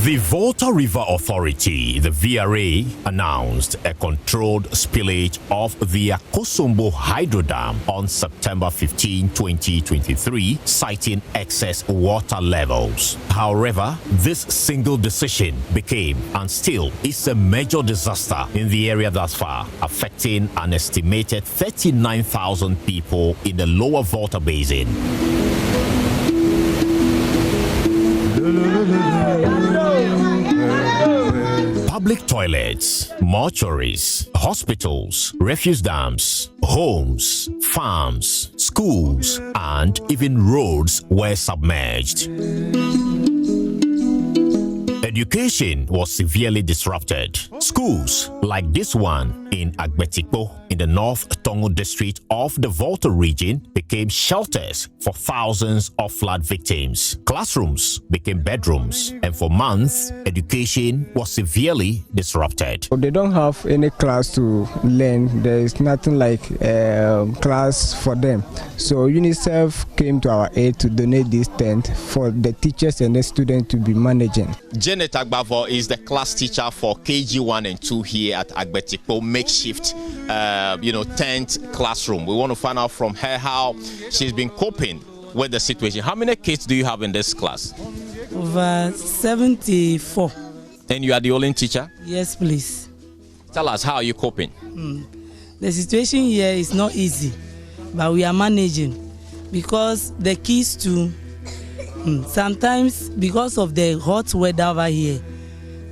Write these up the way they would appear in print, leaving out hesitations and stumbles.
The Volta River Authority, the VRA, announced a controlled spillage of the Akosombo Hydro Dam on September 15, 2023, citing excess water levels. However, this single decision became and still is a major disaster in the area thus far, affecting an estimated 39,000 people in the lower Volta Basin. Public toilets, mortuaries, hospitals, refuse dams, homes, farms, schools, and even roads were submerged. Education was severely disrupted. Schools like this one in Agbetikpo in the North Tongu district of the Volta region became shelters for thousands of flood victims. Classrooms became bedrooms, and for months, education was severely disrupted. They don't have any class to learn. There is nothing like class for them. So UNICEF came to our aid to donate this tent for the teachers and the students to be managing. Janet Agbavo is the class teacher for KG 1 and 2 here at Agbetikpo makeshift tent classroom. We want to find out from her how she's been coping with the situation. How many kids do you have in this class? Over 74. And you are the only teacher? Yes, please. Tell us, how are you coping? The situation here is not easy, but we are managing because the keys to sometimes because of the hot weather over here,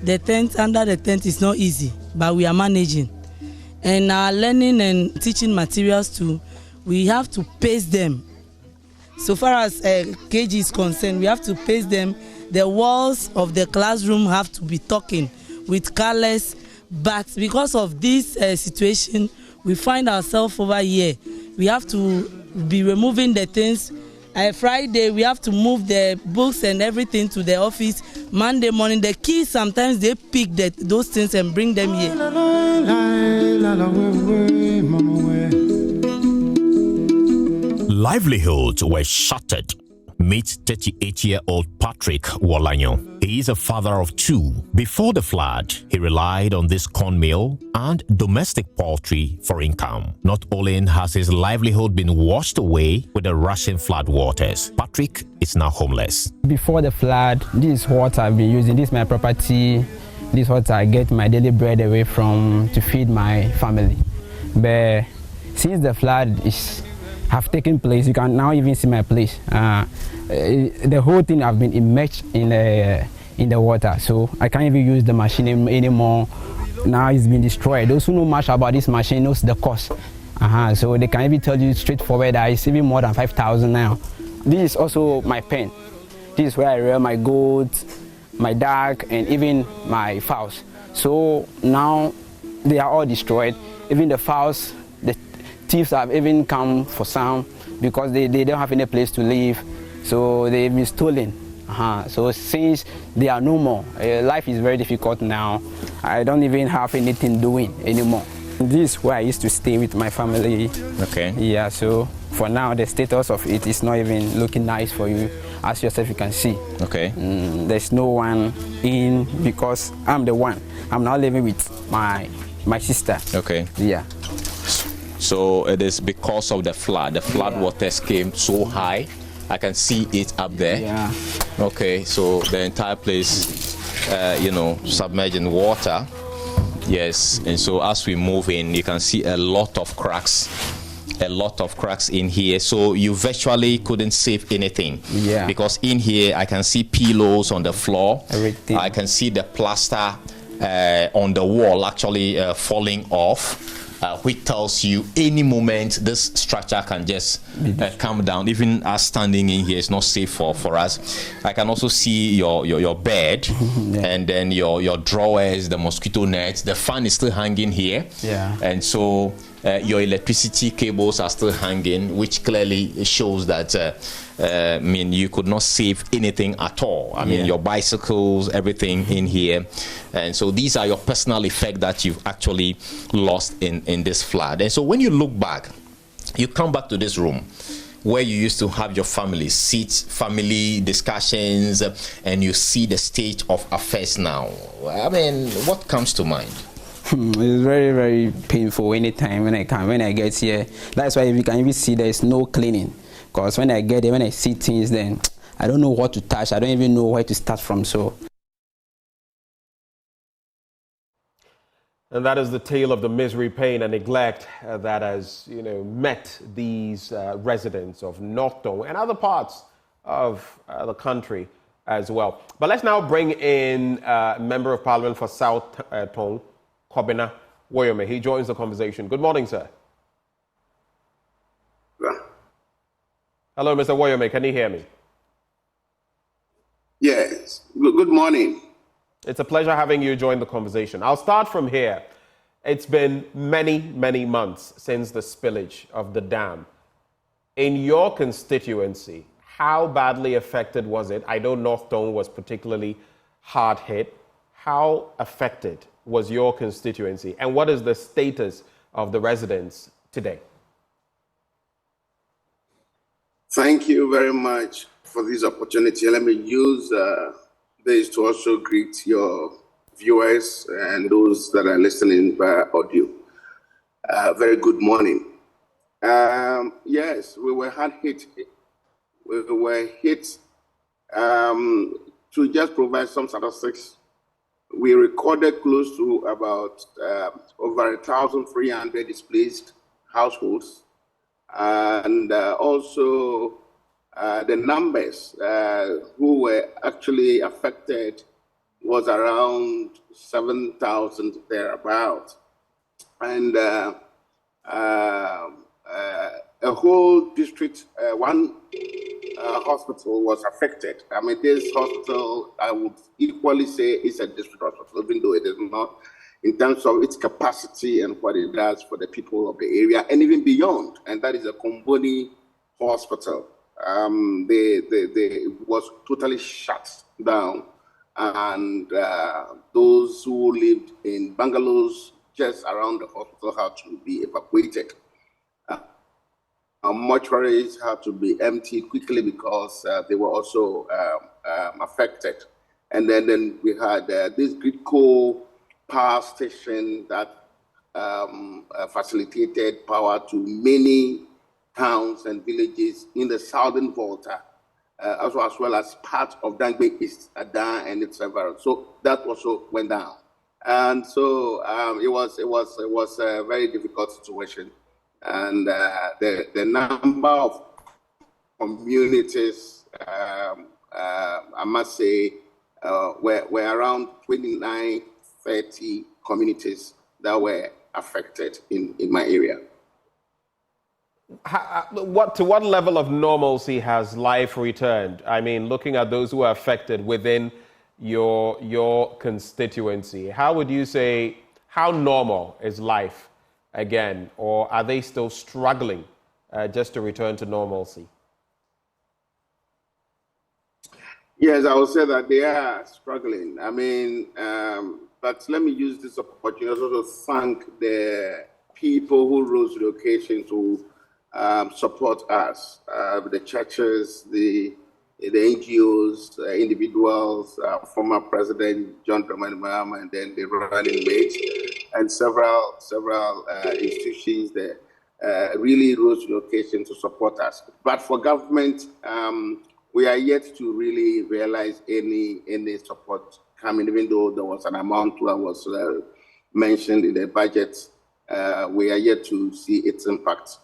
the tent under the tent is not easy, but we are managing. And our learning and teaching materials too, we have to pace them. So far as KG is concerned, we have to pace them. The walls of the classroom have to be talking with colors, but because of this situation, we find ourselves over here. We have to be removing the things. Friday, we have to move the books and everything to the office. Monday morning, the kids, sometimes they pick those things and bring them here. Livelihoods were shattered. Meet 38-year-old Patrick Wolanyo. He is a father of 2. Before the flood, he relied on this corn mill and domestic poultry for income. Not only has his livelihood been washed away with the rushing flood waters, Patrick is now homeless. Before the flood, this is what I've been using. This is my property. This is what I get my daily bread away from to feed my family. But since the flood have taken place, you can now even see my place. The whole thing have been immersed in the water, so I can't even use the machine anymore. Now it's been destroyed. Those who know much about this machine knows the cost. So they can even tell you straightforward that it's even more than 5,000 now. This is also my pen. This is where I rear my goats, my duck, and even my fowls. So now they are all destroyed. Even the fowls, the thieves have even come for some because they don't have any place to live. So they've been stolen. So since they are no more, life is very difficult now. I don't even have anything doing anymore. This is where I used to stay with my family. Okay. Yeah, so for now the status of it is not even looking nice for you, as yourself you can see. Okay. There's no one in because I'm the one. I'm now living with my sister. Okay. Yeah. So it is because of the flood. The flood waters came so high. I can see it up there. Yeah. Okay, so the entire place, submerged in water. Yes, and so as we move in, you can see a lot of cracks in here. So you virtually couldn't save anything. Yeah. Because in here, I can see pillows on the floor. Everything. I can see the plaster on the wall actually falling off. Which tells you any moment this structure can just come down. Even us standing in here is not safe for us. I can also see your bed and then your drawers, the mosquito nets. The fan is still hanging here. Yeah. And so your electricity cables are still hanging, which clearly shows that you could not save anything at all. I mean, your bicycles, everything in here. And so these are your personal effects that you've actually lost in this flood. And so when you look back, you come back to this room, where you used to have your family family discussions, and you see the state of affairs now? I mean, what comes to mind? It's very, very painful anytime when I get here. That's why you can even see there is no cleaning. Because when I get there, when I see things, then I don't know what to touch. I don't even know where to start from. So. And that is the tale of the misery, pain, and neglect that has, met these residents of North Tongu and other parts of the country as well. But let's now bring in Member of Parliament for South Tongu, Kobena Woyome. He joins the conversation. Good morning, sir. Yeah. Hello, Mr. Woyome. Can you hear me? Yes. Good morning. It's a pleasure having you join the conversation. I'll start from here. It's been many, many months since the spillage of the dam. In your constituency, how badly affected was it? I know North Tongu was particularly hard hit. How affected was your constituency? And what is the status of the residents today? Thank you very much for this opportunity. Let me use this to also greet your viewers and those that are listening via audio. Very good morning. Yes, we were hard hit. We were hit. To just provide some statistics, we recorded close to about over 1,300 displaced households, and also the numbers who were actually affected was around 7,000 thereabout. And a whole district, one hospital was affected. I mean, this hospital, I would equally say, is a district hospital, even though it is not, in terms of its capacity and what it does for the people of the area and even beyond. And that is a Komboni hospital. It was totally shut down, and those who lived in bungalows just around the hospital had to be evacuated. Mortuaries had to be emptied quickly because they were also affected. And then we had this Gridco power station that facilitated power to many towns and villages in the southern Volta, as well as part of Dangbe East, Adan and its environment. So that also went down, and so it was a very difficult situation, and the number of communities, I must say, were around 29, 30 communities that were affected in my area. To what level of normalcy has life returned? I mean, looking at those who are affected within your constituency, how would you say, how normal is life again? Or are they still struggling just to return to normalcy? Yes, I would say that they are struggling. I mean, but let me use this opportunity also to thank the people who rose to the occasion to support us, the churches, the NGOs, individuals, former President John Dramani Mahama, and then the running mates, and several institutions that really rose to the occasion to support us. But for government, we are yet to really realize any support coming, even though there was an amount that was mentioned in the budget. We are yet to see its impact.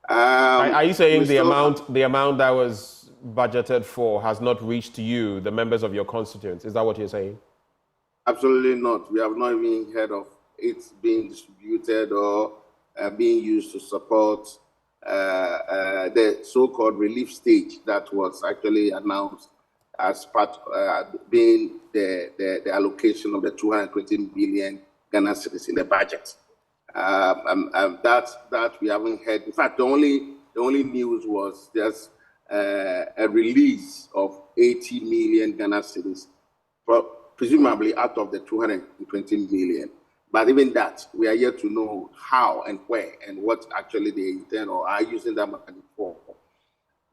Are you saying the amount that was budgeted for has not reached you, the members of your constituents? Is that what you're saying? Absolutely not. We have not even heard of it being distributed or being used to support the so-called relief stage that was actually announced as part being the allocation of the 220 billion Ghana cedis in the budget. That we haven't heard. In fact, the only news was just a release of 80 million Ghana cedis, presumably out of the 220 million. But even that, we are yet to know how and where and what actually they intend or are using that money for.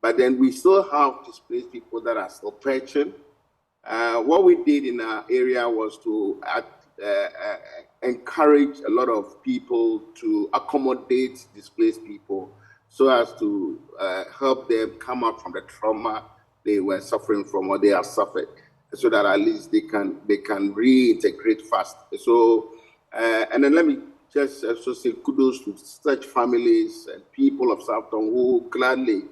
But then we still have displaced people that are still perching. What we did in our area was to encourage a lot of people to accommodate displaced people so as to help them come out from the trauma they were suffering from or they have suffered, so that at least they can reintegrate fast. So, and then let me just also say kudos to such families and people of South Tongu who gladly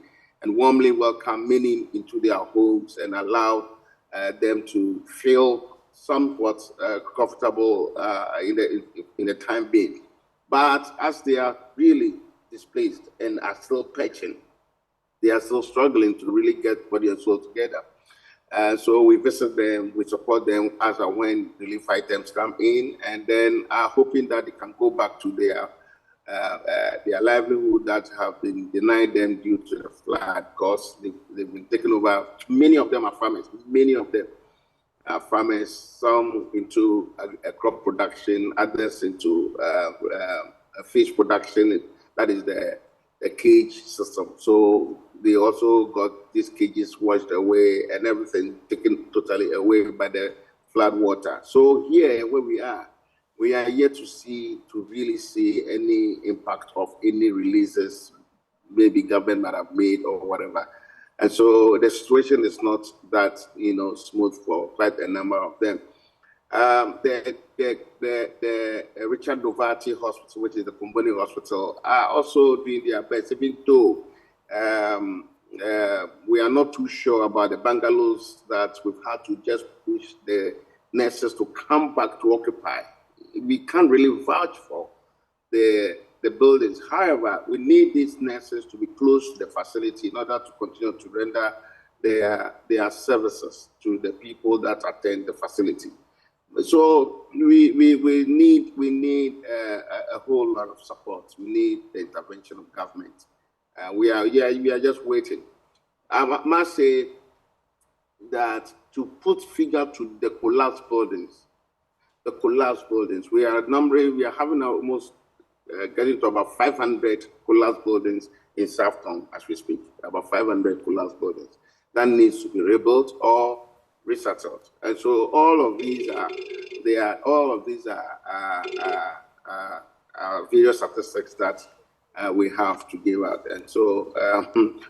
and warmly welcome many into their homes and allow them to feel somewhat comfortable in the time being. But as they are really displaced and are still patching, they are still struggling to really get body and soul together. So we visit them, we support them as and when relief items come in, and then are hoping that they can go back to their livelihood that have been denied them due to the flood, because they've been taken over. Many of them are farmers. Many of them are farmers, some into crop production, others into fish production. That is the cage system. So they also got these cages washed away and everything taken totally away by the flood water. So here where we are yet to really see any impact of any releases maybe government might have made or whatever. And so the situation is not that smooth for quite a number of them. The Richard Novarti Hospital, which is the Kobena Hospital, are also doing their best, even though we are not too sure about the bungalows that we've had to just push the nurses to come back to occupy. We can't really vouch for the buildings. However, we need these nurses to be close to the facility in order to continue to render their services to the people that attend the facility. So we need a whole lot of support. We need the intervention of government. We are just waiting. I must say that to put figure to the collapsed buildings, we are having almost getting to about 500 collapsed buildings in South Tongu as we speak. About 500 collapsed buildings that needs to be rebuilt or resettled. And so all of these are various statistics that we have to give out. And so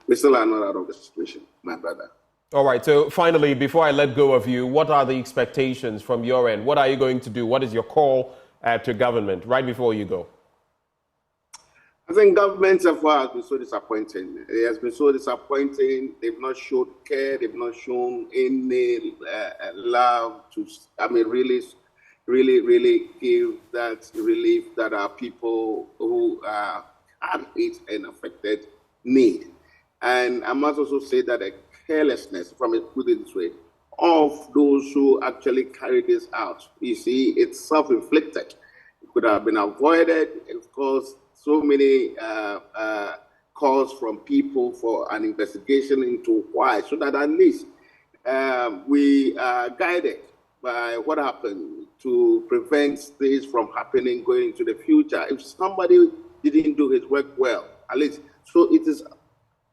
we still are not out of the situation, my brother. All right. So finally, before I let go of you, what are the expectations from your end? What are you going to do? What is your call to government right before you go? I think government so far has been so disappointing. It has been so disappointing. They've not shown care. They've not shown any love to, really give that relief that our people who are hit and affected need. And I must also say that the carelessness, if I may put it this way, of those who actually carry this out. You see, it's self-inflicted. It could have been avoided, of course. So many calls from people for an investigation into why, so that at least we are guided by what happened to prevent this from happening going into the future. If somebody didn't do his work well, at least, so it is,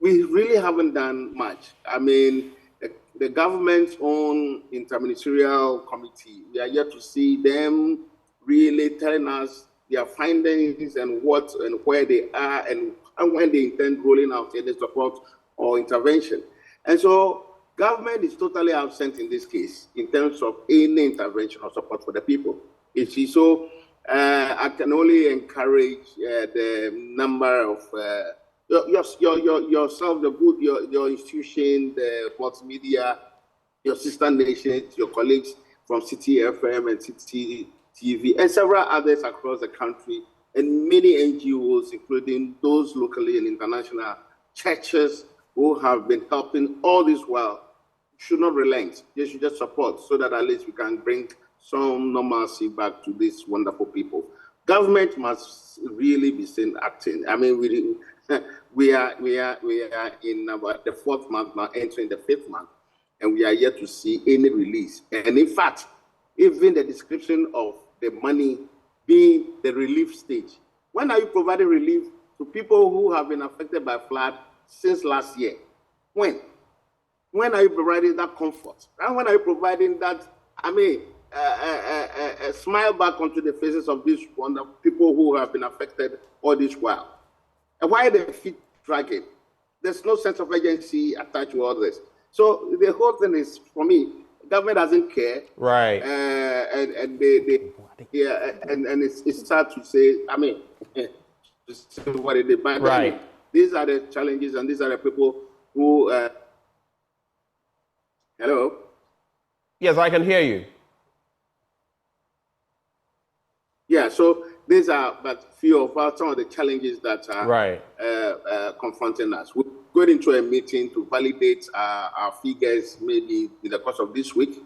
we really haven't done much. I mean, the government's own interministerial committee, we are yet to see them really telling us their findings and what and where they are and when they intend rolling out any support or intervention. And so government is totally absent in this case in terms of any intervention or support for the people. You see, so I can only encourage the number of yourself, your institution, the multimedia, your sister nations, your colleagues from City FM and City TV, and several others across the country, and many NGOs, including those locally and international, churches who have been helping all this while, should not relent. They should just support so that at least we can bring some normalcy back to these wonderful people. Government must really be seen acting. I mean, we are in about the 4th month now, entering the 5th month, and we are yet to see any release. And in fact, even the description of the money being the relief stage. When are you providing relief to people who have been affected by flood since last year? When? When are you providing that comfort? And when are you providing that, a smile back onto the faces of these wonderful people who have been affected all this while? And why are the feet dragging? There's no sense of urgency attached to all this. So the whole thing is, for me, government doesn't care. Right. And it's sad to say, to say what it is. But right. These are the challenges, and these are the people who, hello? Yes, I can hear you. Yeah, so these are but few of some of the challenges that are confronting us. We're going into a meeting to validate our figures maybe in the course of this week.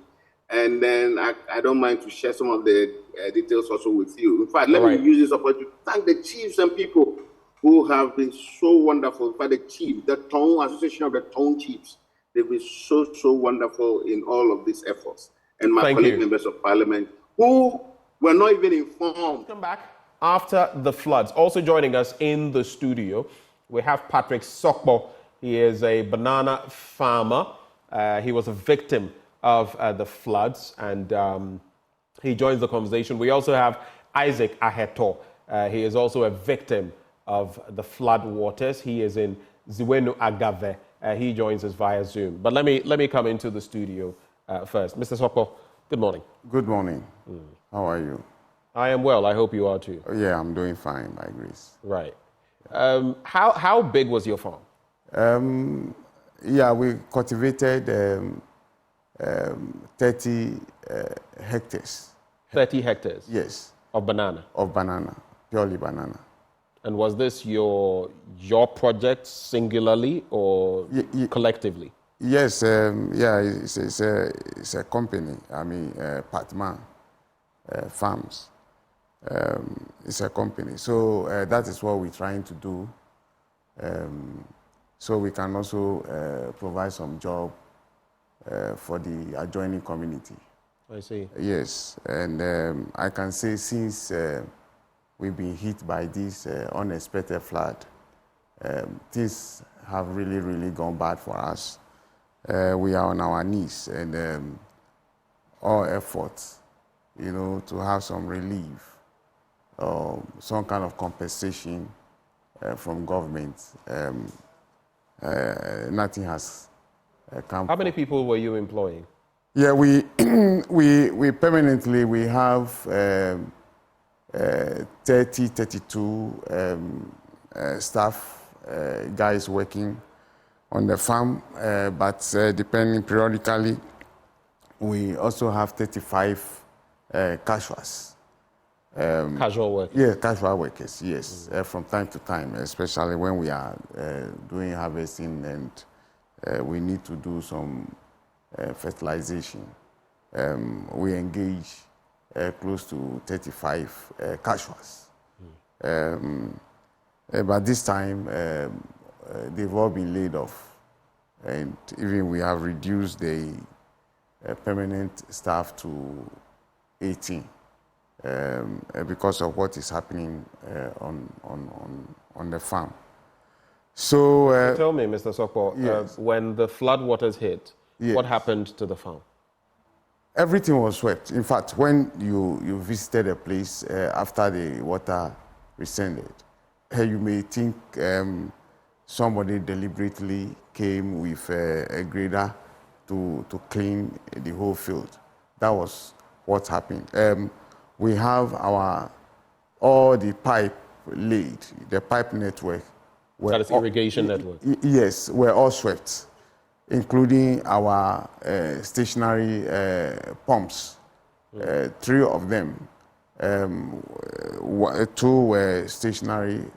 And then I don't mind to share some of the details also with you. In fact, let me use this opportunity to thank the chiefs and people who have been so wonderful. In fact, the chief, the Tongu Association of the Tongu Chiefs, they've been so wonderful in all of these efforts. And my colleague members of parliament who were not even informed. Come back after the floods. Also joining us in the studio, we have Patrick Sokbo. He is a banana farmer. He was a victim of the floods, and he joins the conversation. We also have Isaac Aheto. He is also a victim of the flood waters. He is in Ziwenu Agave. He joins us via Zoom. But let me come into the studio first. Mr. Sokbo, good morning. Good morning. How are you? I am well. I hope you are too. Yeah, I'm doing fine, by grace. Right. How big was your farm? Yeah, we cultivated 30 hectares. 30 hectares? Yes. Of banana? Of banana, purely banana. And was this your project singularly or collectively? Yes, it's a company. Patman Farms. It's a company. So that is what we're trying to do. So we can also provide some job for the adjoining community. I see. Yes, and I can say since we've been hit by this unexpected flood, things have really gone bad for us. We are on our knees, and all efforts, to have some relief, some kind of compensation from government. Nothing has come. How many people were you employing? Yeah, we permanently we have 32 staff guys working on the farm, but depending periodically, we also have 35 casuals. Casual workers? Yeah, casual workers, yes, from time to time, especially when we are doing harvesting and we need to do some fertilization. We engage close to 35 casuals. But this time, they've all been laid off. And even we have reduced the permanent staff to 18 because of what is happening on the farm. So tell me, Mr. Sokbo, yes. When the flood waters hit, yes. What happened to the farm? Everything was swept. In fact, when you visited a place after the water rescinded, you may think somebody deliberately came with a grader to clean the whole field. That was what happened. We have all the pipe laid, the pipe network. That is irrigation network? Yes, we're all swept, including our stationary pumps. 3 of them. 2 were stationary,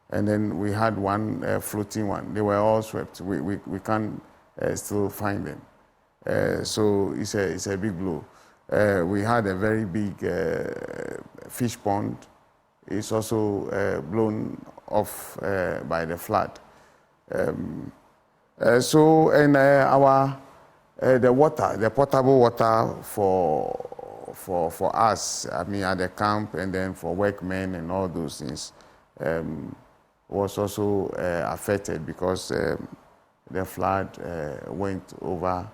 and then we had 1 floating one. They were all swept. We can't still find them. So it's a big blow. We had a very big fish pond. It's also blown off by the flood. The water, the potable water for us, at the camp, and then for workmen and all those things, was also affected because the flood went over,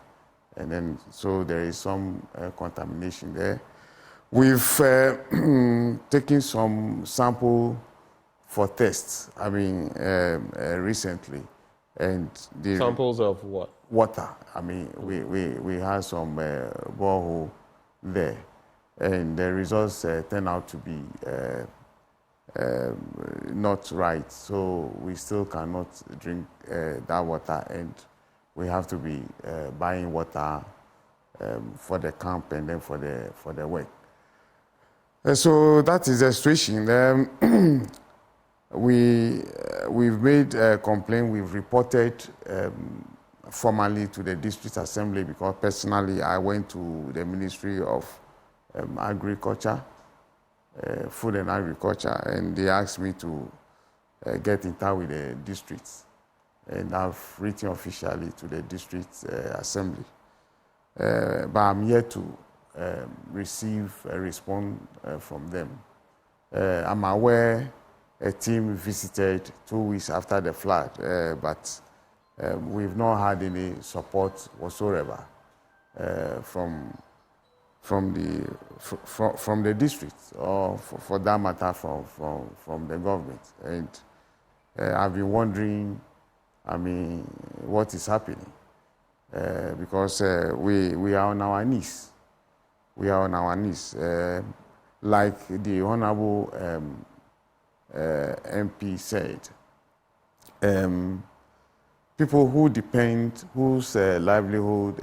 and then so there is some contamination there. We've taken some sample for tests, I mean, recently. And the Samples of what? Water. I mean, we had some borehole there. And the results turned out to be not right. So we still cannot drink that water, and we have to be buying water for the camp and then for the work. So that is the situation. We've made a complaint. We've reported formally to the district assembly, because personally I went to the Ministry of Agriculture, Food and Agriculture, and they asked me to get in touch with the districts, and I've written officially to the district assembly. But I'm yet to receive a response from them. I'm aware a team visited 2 weeks after the flood, but we've not had any support whatsoever from the district, or for that matter from the government. And I've been wondering, I mean, what is happening? Because we are on our knees. We are on our knees. Like the Honorable MP said, people who depend, whose livelihood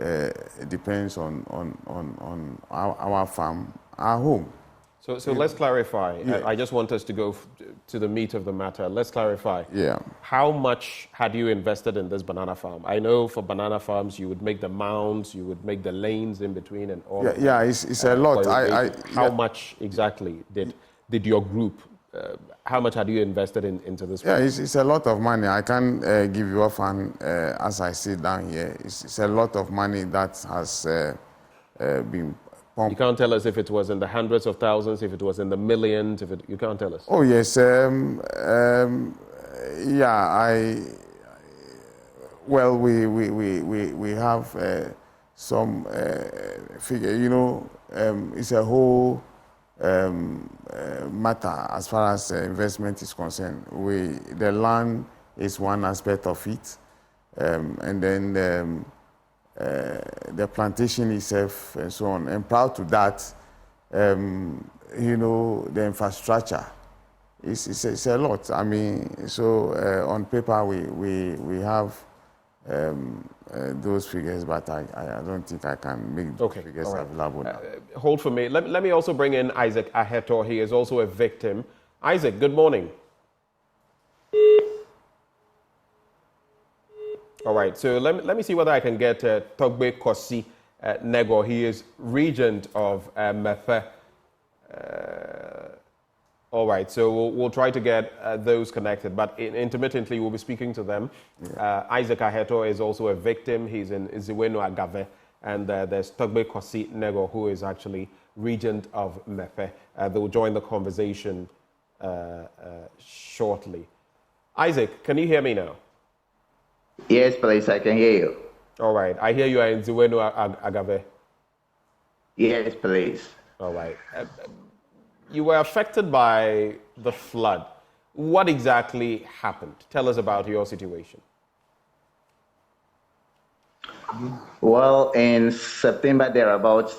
depends on our farm, are home. So let's clarify. Yeah. I just want us to go to the meat of the matter. Let's clarify. Yeah. How much had you invested in this banana farm? I know for banana farms you would make the mounds, you would make the lanes in between and all. Yeah, it's a lot. How much exactly did your group? How much had you invested into this? Yeah, it's a lot of money. I can't give you offhand as I sit down here. It's a lot of money that has been pumped. You can't tell us if it was in the hundreds of thousands, if it was in the millions, you can't tell us. Oh yes, well, we have some figure. You know, it's a whole matter as far as investment is concerned. The land is one aspect of it, and then the plantation itself and so on. And prior to that, you know, the infrastructure it's a lot. I mean, so on paper we have those figures, but I don't think I can make those figures available now. Hold for me. Let me also bring in Isaac Aheto. He is also a victim. Isaac, good morning. All right, so let me see whether I can get Togbe Kosi Nego. He is regent of Mefe. All right, so we'll try to get those connected, but intermittently we'll be speaking to them. Yeah. Isaac Aheto is also a victim. He's in Ziwenu Agave, and there's Togbe Kosi Nego, who is actually regent of Mefe. They will join the conversation shortly. Isaac, can you hear me now? Yes, please, I can hear you. All right, I hear you are in Ziwenu Agave. Yes, please. All right. You were affected by the flood. What exactly happened? Tell us about your situation. Well, in September thereabouts,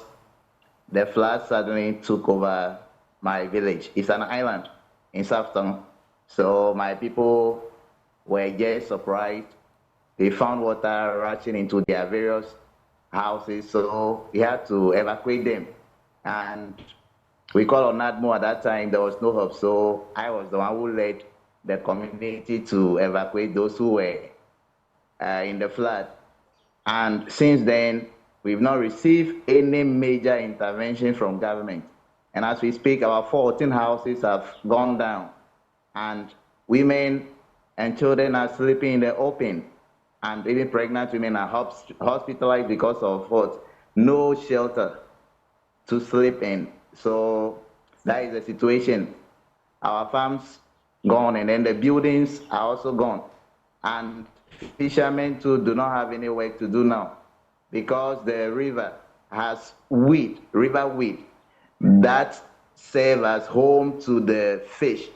the flood suddenly took over my village. It's an island in South Tongu. So my people were just surprised. They found water rushing into their various houses, so we had to evacuate them. And we called on NADMO at that time. There was no hope, so I was the one who led the community to evacuate those who were in the flood. And since then, we've not received any major intervention from government. And as we speak, our 14 houses have gone down, and women and children are sleeping in the open, and even pregnant women are hospitalized because of what? No shelter to sleep in. So that is the situation. Our farms gone, and then the buildings are also gone. And fishermen too do not have any work to do now because the river has river weed, that serve as home to the fish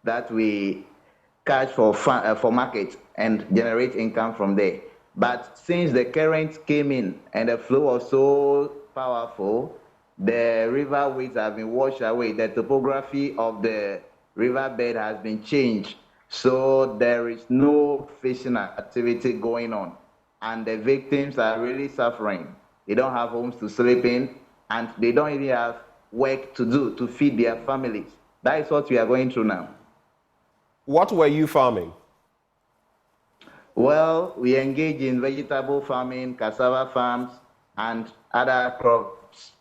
that we catch for market and generate income from there. But since the current came in and the flow was so powerful, the river weeds have been washed away. The topography of the riverbed has been changed. So there is no fishing activity going on. And the victims are really suffering. They don't have homes to sleep in, and they don't even have work to do to feed their families. That is what we are going through now. What were you farming? Well, we engage in vegetable farming, cassava farms, and other crops.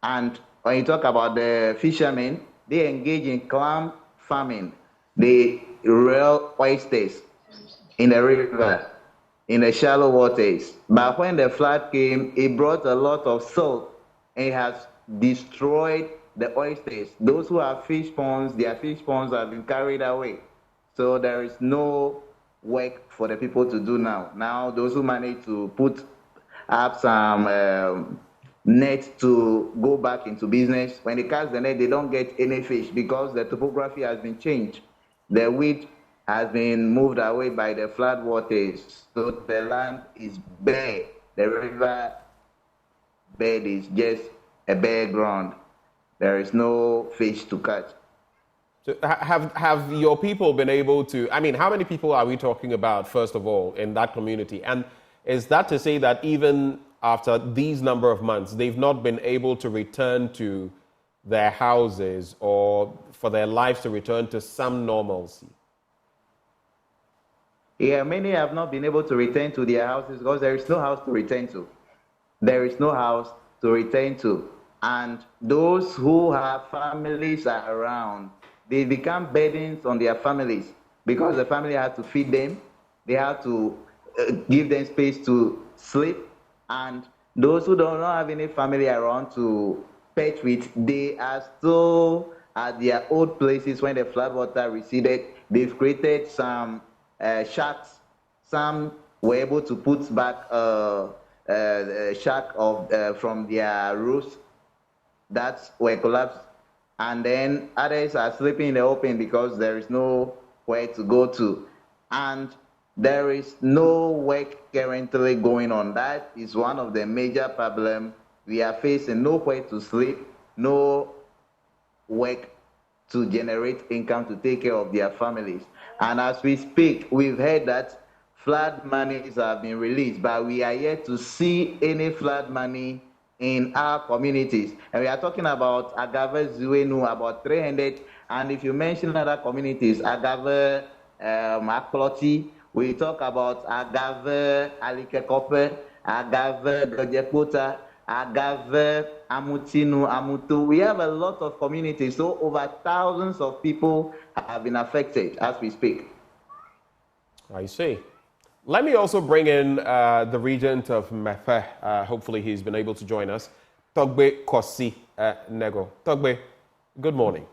And when you talk about the fishermen, they engage in clam farming. They rear oysters in the river, in the shallow waters. But when the flood came, it brought a lot of silt and it has destroyed the oysters. Those who have fish ponds, their fish ponds have been carried away. So there is no work for the people to do now. Now, those who manage to put up some net to go back into business, when they cast the net, they don't get any fish because the topography has been changed. The weed has been moved away by the flood waters, so the land is bare. The river bed is just a bare ground. There is no fish to catch. So have your people been able to, I mean, how many people are we talking about, first of all, in that community? And is that to say that even after these number of months, they've not been able to return to their houses or for their lives to return to some normalcy? Yeah, many have not been able to return to their houses because there is no house to return to. There is no house to return to. And those who have families around, they become burdens on their families because the family has to feed them. They have to give them space to sleep. And those who don't have any family around to patch with, they are still at their old places when the floodwater receded. They've created some shacks. Some were able to put back a shack from their roofs that were collapsed. And then others are sleeping in the open because there is nowhere to go to. And there is no work currently going on. That is one of the major problems we are facing. Nowhere to sleep, no work to generate income to take care of their families. And as we speak, we've heard that flood monies have been released, but we are yet to see any flood money in our communities. And we are talking about Agave Zuenu, about 300. And if you mention other communities, Agave Makloti, we talk about Agave Alikekope, Agave Gojekota, Agave Amutinu, Amutu. We have a lot of communities, so over thousands of people have been affected as we speak. I see. Let me also bring in the regent of Mefe. Hopefully he's been able to join us. Togbe Kosi Nego. Togbe, good morning.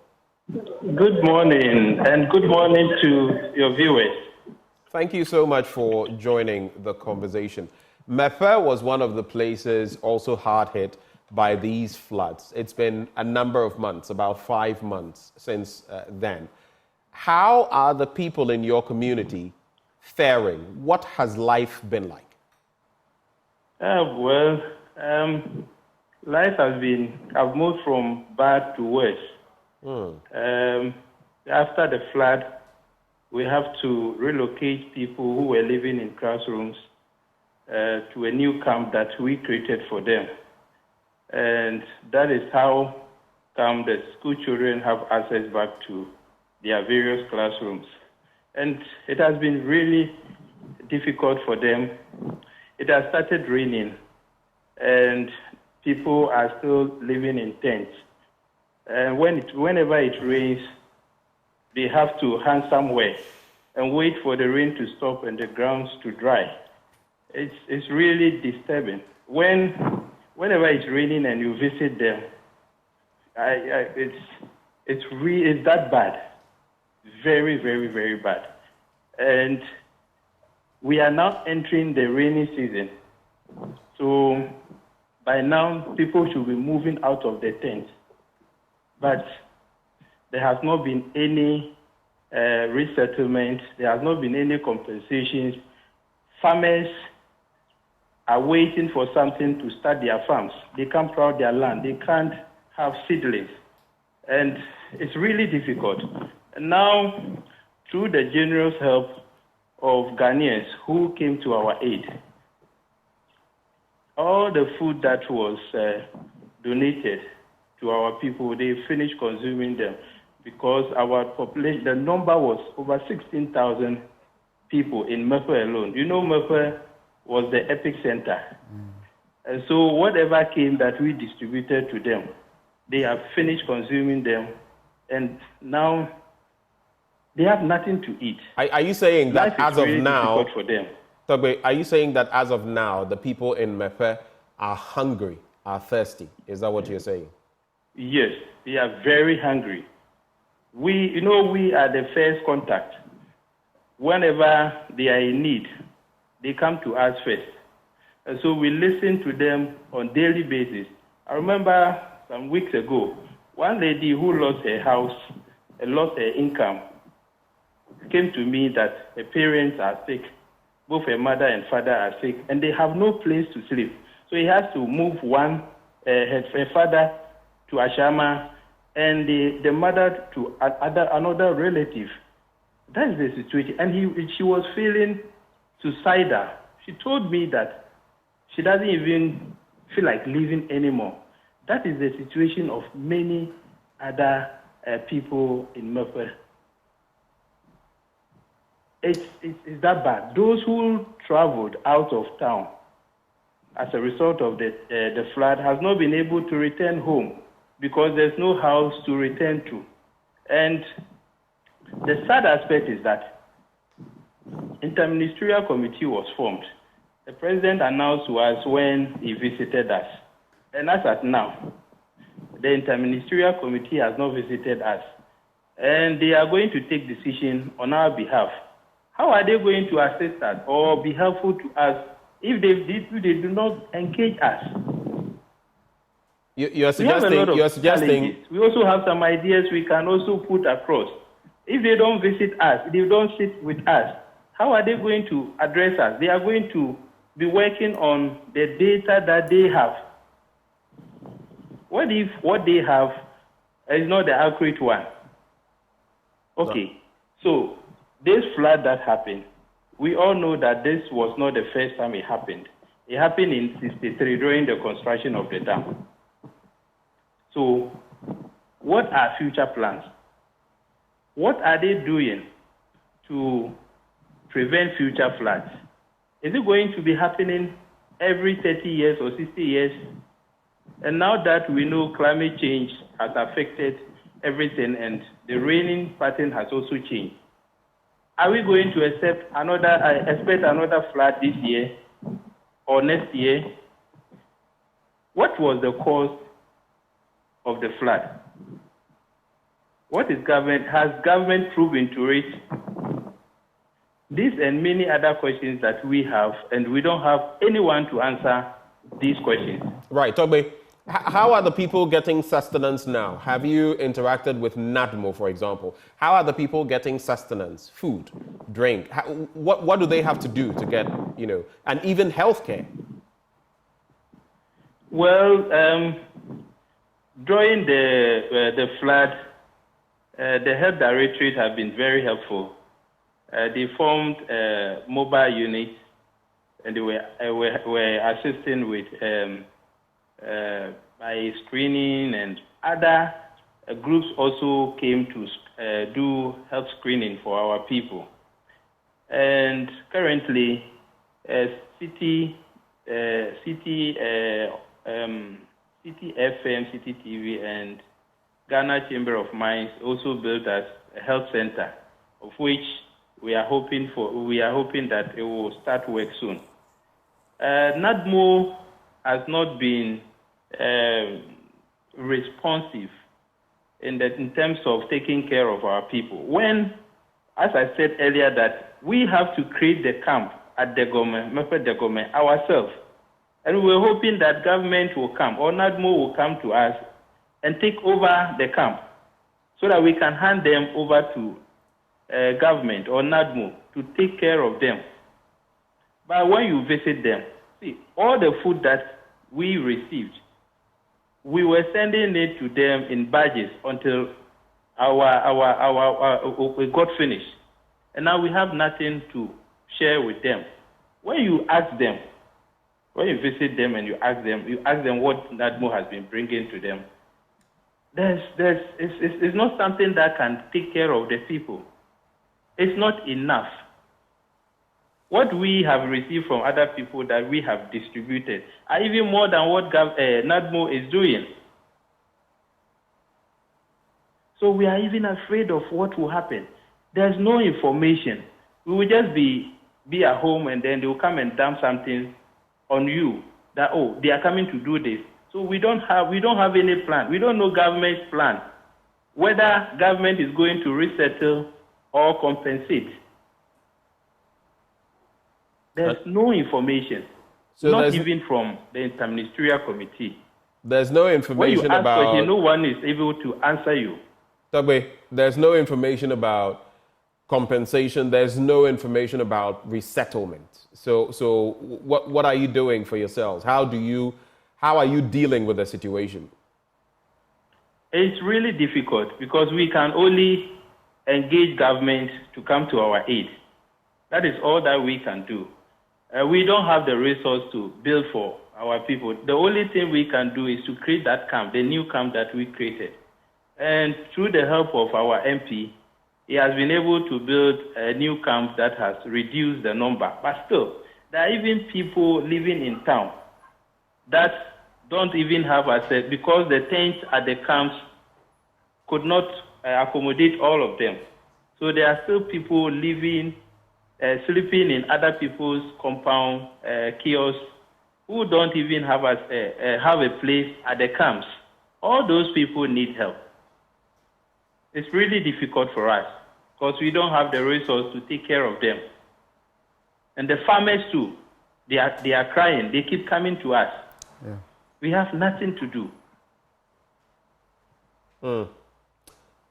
Good morning, and good morning to your viewers. Thank you so much for joining the conversation. Mefe was one of the places also hard hit by these floods. It's been a number of months, about 5 months since then. How are the people in your community faring? What has life been like? Life has been, I've moved from bad to worse. After the flood, we have to relocate people who were living in classrooms to a new camp that we created for them. And that is how come the school children have access back to their various classrooms. And it has been really difficult for them. It has started raining, and people are still living in tents. And whenever it rains, they have to hang somewhere and wait for the rain to stop and the grounds to dry. It's really disturbing. Whenever it's raining and you visit them, it's that bad. Very, very, very bad. And we are now entering the rainy season. So by now, people should be moving out of the tent. But there has not been any resettlement. There has not been any compensations. Farmers are waiting for something to start their farms. They can't plow their land. They can't have seedlings. And it's really difficult. And now, through the generous help of Ghanaians who came to our aid, all the food that was donated to our people, they finished consuming them because our population, the number was over 16,000 people in Mepe alone. You know, Mepe was the epicenter. And so whatever came that we distributed to them, they have finished consuming them, and now they have nothing to eat. Are you saying that as of really now, for them? Togbe, are you saying that as of now, the people in Mepe are hungry, are thirsty? Is that what you're saying? Yes, they are very hungry. We are the first contact. Whenever they are in need, they come to us first. And so we listen to them on daily basis. I remember some weeks ago, one lady who lost her house and lost her income came to me that her parents are sick. Both her mother and father are sick, and they have no place to sleep. So he has to move her father to Ashama, and the mother to another relative. That is the situation. And she was feeling suicidal. She told me that she doesn't even feel like living anymore. That is the situation of many other people in Mepe. It's that bad. Those who traveled out of town as a result of the flood has not been able to return home because there's no house to return to. And the sad aspect is that interministerial committee was formed. The president announced to us when he visited us. And as at now, the interministerial committee has not visited us. And they are going to take decision on our behalf. How are they going to assist us or be helpful to us if they do not engage us? You're suggesting. We also have some ideas we can also put across. If they don't visit us, if they don't sit with us, how are they going to address us? They are going to be working on the data that they have. What if what they have is not the accurate one? Okay, so this flood that happened, we all know that this was not the first time it happened. It happened in 1963 during the construction of the dam. So what are future plans? What are they doing to prevent future floods? Is it going to be happening every 30 years or 60 years? And now that we know climate change has affected everything and the raining pattern has also changed, are we going to expect another flood this year or next year? What was the cause of the flood? Has government proven to it? These and many other questions that we have, and we don't have anyone to answer these questions. Right, Togbe, how are the people getting sustenance now? Have you interacted with NADMO, for example? How are the people getting sustenance, food, drink? What do they have to do to get, and even healthcare? Well, during the flood, the health directorate have been very helpful. They formed mobile units, and they were assisting with by screening, and other groups also came to do health screening for our people. And currently, City FM, City TV, and Ghana Chamber of Mines also built us a health center, of which we are hoping that it will start work soon. NADMO has not been responsive in terms of taking care of our people. When, as I said earlier, that we have to create the camp at Degome ourselves. And we're hoping that government will come, or NADMO will come to us and take over the camp so that we can hand them over to government or NADMO to take care of them. But when you visit them, see, all the food that we received, we were sending it to them in badges until we got finished. And now we have nothing to share with them. When you ask them, when you visit them and you ask them what NADMO has been bringing to them, it's not something that can take care of the people. It's not enough. What we have received from other people that we have distributed are even more than what NADMO is doing. So we are even afraid of what will happen. There's no information. We will just be at home and then they will come and dump something on you that, oh, they are coming to do this. So we don't have any plan. We don't know government's plan, whether government is going to resettle or compensate. There's no information, so not even from the interministerial committee. There's no information when you ask about. Question, no one is able to answer you. Togbe, there's no information about compensation. There's no information about resettlement. So what are you doing for yourselves? How are you dealing with the situation? It's really difficult because we can only engage government to come to our aid. That is all that we can do. We don't have the resource to build for our people. The only thing we can do is to create that camp, the new camp that we created. And through the help of our MP, he has been able to build a new camp that has reduced the number. But still, there are even people living in town that don't even have access because the tents at the camps could not accommodate all of them. So there are still people living, sleeping in other people's compound, kiosks, who don't even have a place at the camps. All those people need help. It's really difficult for us because we don't have the resource to take care of them. And the farmers too, they are crying. They keep coming to us. Yeah. We have nothing to do.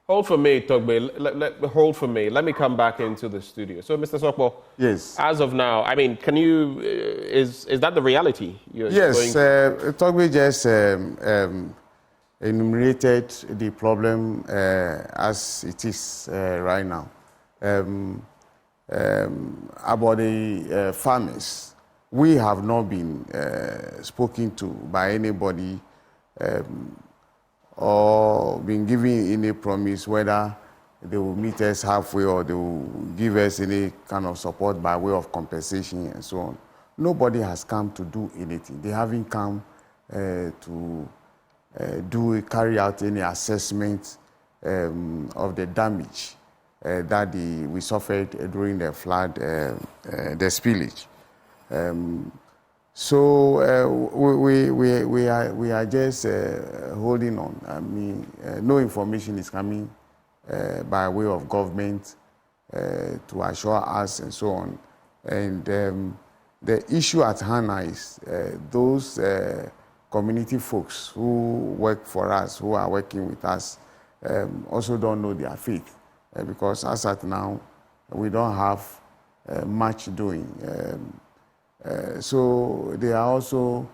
Hold for me, Togbe. Hold for me. Let me come back into the studio. So, Mr. Sokpo. Yes. As of now, I mean, can you? Is that the reality? Yes. Togbe just enumerated the problem as it is right now. About the farmers, we have not been spoken to by anybody or been given any promise whether they will meet us halfway or they will give us any kind of support by way of compensation and so on. Nobody has come to do anything. They haven't come to carry out any assessment of the damage that we suffered during the flood, the spillage. So we are just holding on. I mean, no information is coming by way of government to assure us and so on. And the issue at hand is those community folks who work for us, who are working with us, also don't know their faith because as at now, we don't have much doing. So they are also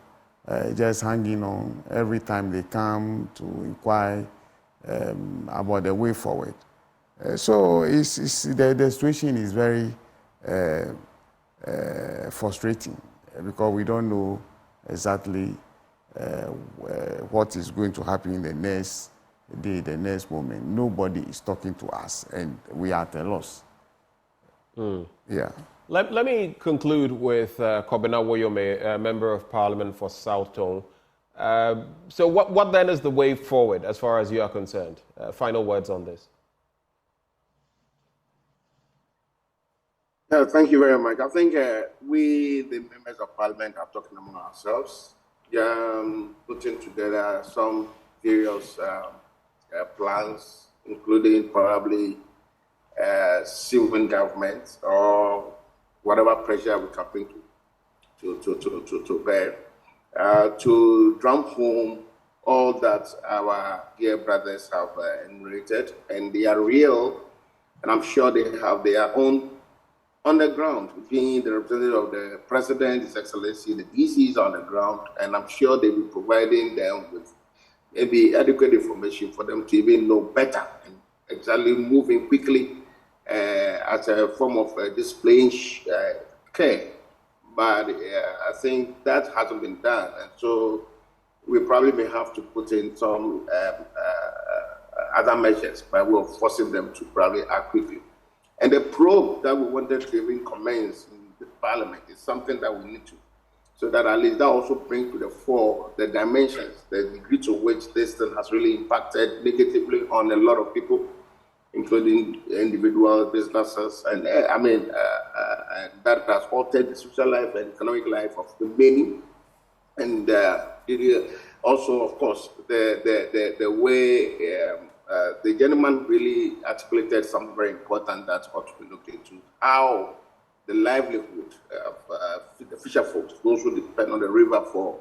just hanging on every time they come to inquire about the way forward. So the situation is very frustrating because we don't know exactly what is going to happen in the next day, the next moment. Nobody is talking to us, and we are at a loss. Yeah. Let me conclude with Kobena Woyome, Member of Parliament for South Tongu. So what then is the way forward as far as you are concerned? Final words on this. Thank you very much. I think we, the members of Parliament, are talking among ourselves, putting together some various plans, including probably civil government or whatever pressure we can bring to bear, to drum home all that our dear brothers have enumerated, and they are real, and I'm sure they have their own on the ground, being the representative of the president, His Excellency, the DCs on the ground, and I'm sure they'll be providing them with maybe adequate information for them to even know better and exactly moving quickly as a form of displaying care. But I think that hasn't been done, and so we probably may have to put in some other measures by way of forcing them to probably act quickly. And the probe that we wanted to even commence in the parliament is something that we need to, so that at least that also brings to the fore the dimensions, the degree to which this thing has really impacted negatively on a lot of people, including individual businesses, and that has altered the social life and economic life of the many. And also, of course, the way the gentleman really articulated something very important that ought to be looked into: how the livelihood of the fisher folks, those who depend on the river for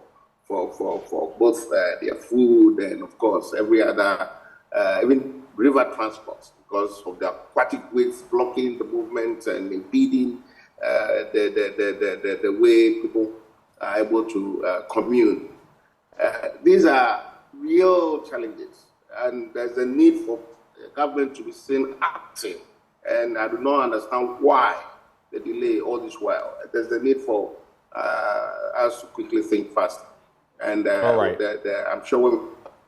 both their food and, of course, every other, even river transport, because of the aquatic waves blocking the movement and impeding the way people are able to commune. These are real challenges, and there's a need for government to be seen acting. And I do not understand why the delay all this while. There's a need for us to quickly think fast. And all right. I'm sure when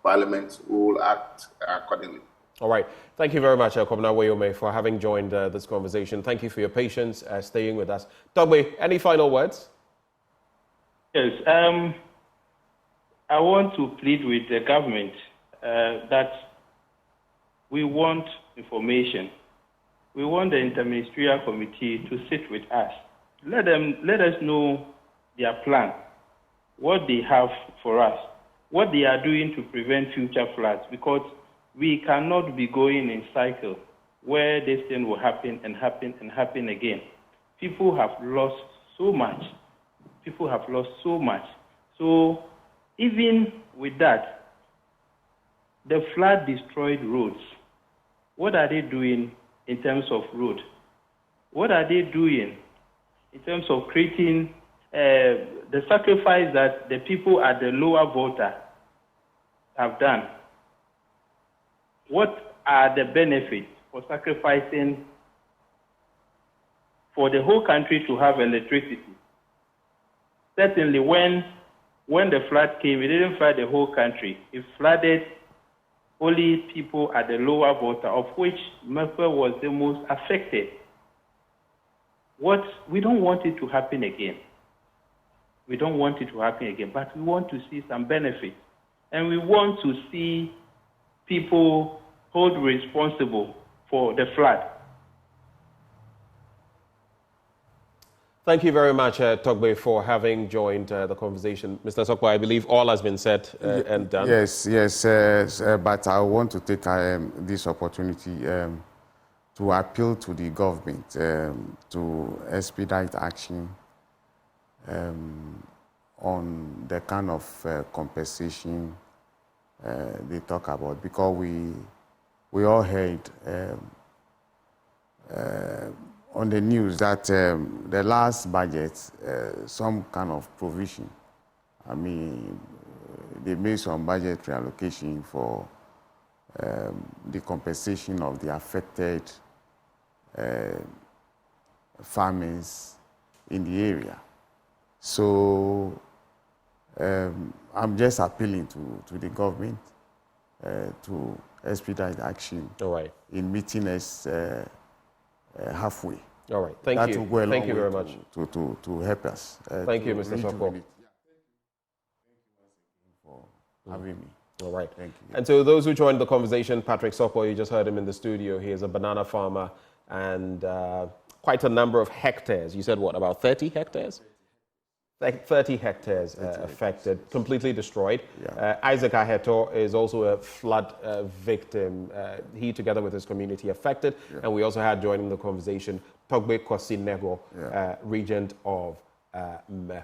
Parliament will act accordingly. All right. Thank you very much, Kobena Woyome, for having joined this conversation. Thank you for your patience, staying with us. Dogbe, any final words? Yes. I want to plead with the government that we want information. We want the interministerial committee to sit with us. Let us know their plan, what they have for us, what they are doing to prevent future floods, because we cannot be going in cycle where this thing will happen and happen and happen again. People have lost so much. People have lost so much. So even with that, the flood destroyed roads. What are they doing in terms of road? What are they doing in terms of creating the sacrifice that the people at the lower Volta have done? What are the benefits for sacrificing for the whole country to have electricity? Certainly, when the flood came, it didn't flood the whole country. It flooded only people at the lower Volta, of which Mekwe was the most affected. We don't want it to happen again. We don't want it to happen again, but we want to see some benefit. And we want to see people hold responsible for the flood. Thank you very much, Togbe, for having joined the conversation. Mr. Sokwa, I believe all has been said and done. Yes, but I want to take this opportunity to appeal to the government to expedite action on the kind of compensation they talk about, because we all heard on the news that the last budget, some kind of provision, they made some budgetary allocation for the compensation of the affected farmers in the area. So I'm just appealing to the government to expedite action in meeting us halfway. All right, thank you. Thank you very much. To help us. Thank you, Mr. Sokwa. Thank you for having me. All right. Thank you. And to those who joined the conversation, Patrick Sokwa, you just heard him in the studio. He is a banana farmer and quite a number of hectares. You said what, about 30 hectares? Like 30 hectares affected, completely destroyed. Yeah. Isaac Aheto is also a flood victim. He, together with his community, affected. Yeah. And we also had joining the conversation Togbe Kwasi-Nego, regent of Mefe.